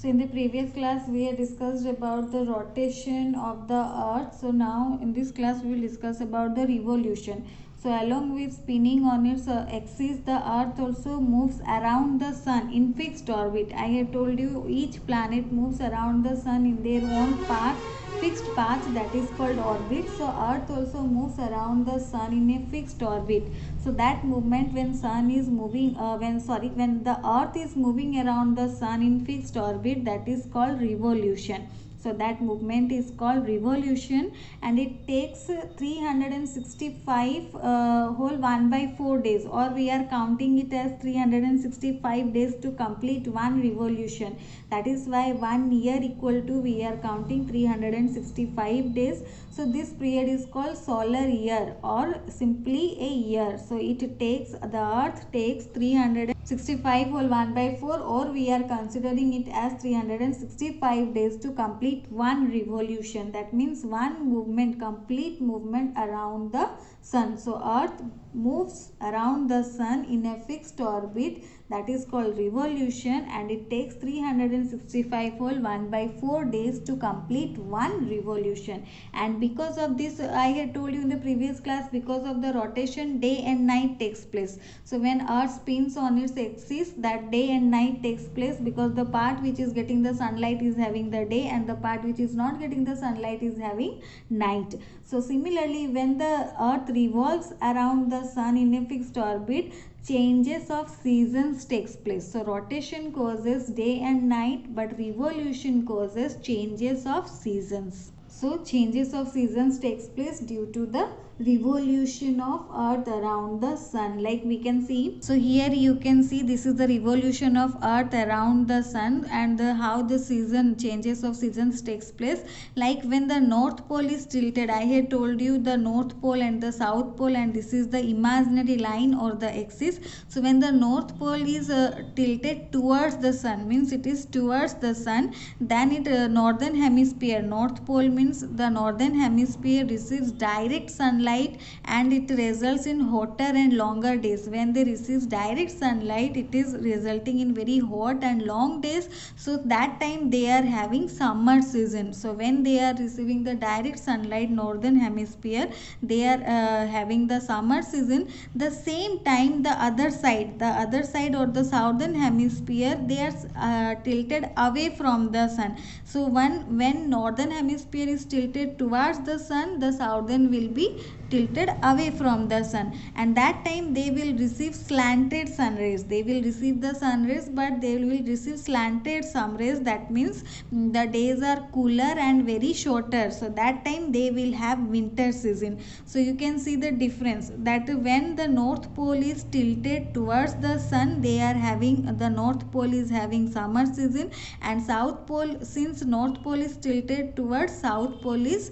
So in the previous class we had discussed about the rotation of the earth. So now in this class we will discuss about the revolution. So along with spinning on its axis, the earth also moves around the sun in fixed orbit. I had told you each planet moves around the sun in their own path, fixed path, that is called orbit. So earth also moves around the sun in a fixed orbit. So that movement when sun is moving when the earth is moving around the sun in fixed orbit, that is called revolution. So that movement is called revolution, and it takes 365 whole 1 by 4 days, or we are counting it as 365 days to complete one revolution. That is why 1 year equal to, we are counting 365 days. So this period is called solar year or simply a year. So it takes, the earth takes 365 whole 1 by 4, or we are considering it as 365 days to complete one revolution. That means one movement, complete movement around the sun. So earth moves around the sun in a fixed orbit, that is called revolution, and it takes 365 whole 1 by 4 days to complete one revolution. And because of this, I had told you in the previous class, because of the rotation, day and night takes place. So when earth spins on its axis, that day and night takes place, because the part which is getting the sunlight is having the day, and the part which is not getting the sunlight is having night. So similarly, when the earth revolves around the sun in a fixed orbit, changes of seasons takes place. So rotation causes day and night, but revolution causes changes of seasons. So changes of seasons takes place due to the revolution of earth around the sun, like we can see. So here you can see, this is the revolution of earth around the sun, and how the season, changes of seasons takes place. Like when the north pole is tilted, I had told you the north pole and the south pole, and this is the imaginary line or the axis. So when the north pole is tilted towards the sun, means it is towards the sun, then it northern hemisphere, north pole means the northern hemisphere receives direct sunlight, and it results in hotter and longer days. When they receive direct sunlight, it is resulting in very hot and long days. So that time they are having summer season. So when they are receiving the direct sunlight, northern hemisphere, they are having the summer season. The same time the other side or the southern hemisphere, they are tilted away from the sun. So when northern hemisphere is tilted towards the sun, the southern will be tilted away from the sun, and that time they will receive slanted sun rays. They will receive the sun rays, but they will receive slanted sun rays. That means the days are cooler and very shorter. So that time they will have winter season. So you can see the difference, that when the north pole is tilted towards the sun, they are having, the north pole is having summer season, and south pole, since north pole is tilted towards, south pole is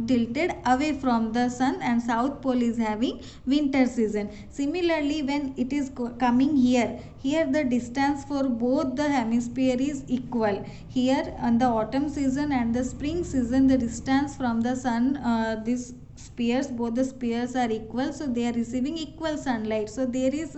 tilted away from the sun, and south pole is having winter season. Similarly, when it is coming here the distance for both the hemisphere is equal. Here on the autumn season and the spring season, the distance from the sun, this spheres, both the spheres are equal, so they are receiving equal sunlight. So there is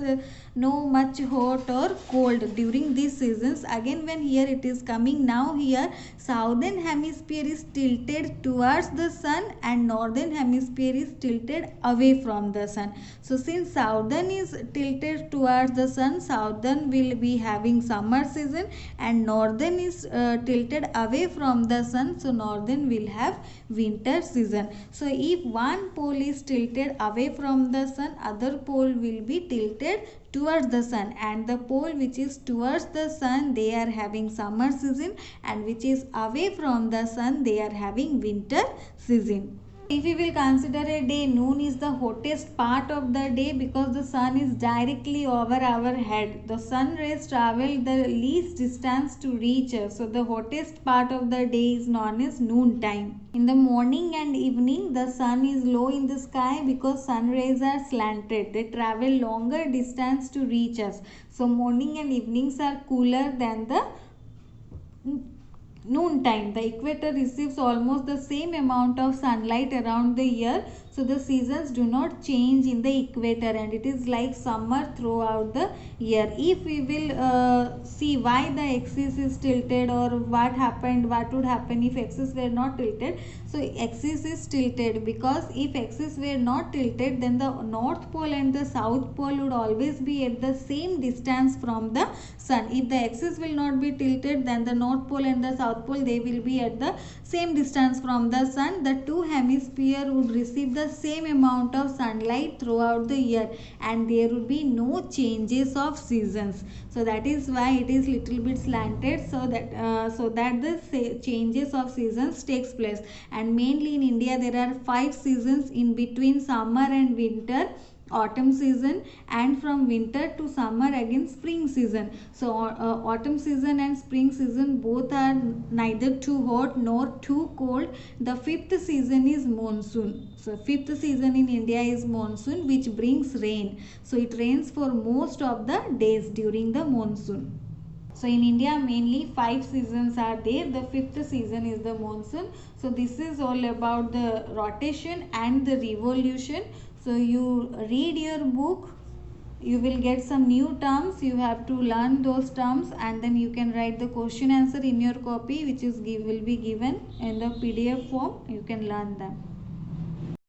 no much hot or cold during these seasons. Again, when here it is coming, now here southern hemisphere is tilted towards the sun, and northern hemisphere is tilted away from the sun. So since southern is tilted towards the sun, southern will be having summer season, and northern is tilted away from the sun, so northern will have winter season. So if one pole is tilted away from the sun, other pole will be tilted towards the sun, and the pole which is towards the sun, they are having summer season, and which is away from the sun, they are having winter season. If we will consider a day, noon is the hottest part of the day, because the sun is directly over our head. The sun rays travel the least distance to reach us. So the hottest part of the day is known as noon time. In the morning and evening, the sun is low in the sky, because sun rays are slanted. They travel longer distance to reach us. So morning and evenings are cooler than the noon time. The equator receives almost the same amount of sunlight around the year, so the seasons do not change in the equator, and it is like summer throughout the year. If we will see why the axis is tilted, or what would happen if axis were not tilted. So axis is tilted because if axis were not tilted, then the north pole and the south pole would always be at the same distance from the sun. If the axis will not be tilted, then the north pole and the south pole, they will be at the same distance from the sun. The two hemispheres would receive the same amount of sunlight throughout the year, and there would be no changes of seasons. So that is why it is little bit slanted, so that the changes of seasons takes place. And mainly in India there are 5 seasons in between summer and winter: autumn season, and from winter to summer again spring season. So autumn season and spring season both are neither too hot nor too cold. The fifth season is monsoon. So fifth season in India is monsoon, which brings rain. So it rains for most of the days during the monsoon. So in India mainly 5 seasons are there. The fifth season is the monsoon. So this is all about the rotation and the revolution. So you read your book, you will get some new terms, you have to learn those terms, and then you can write the question answer in your copy, which will be given in the PDF form. You can learn them.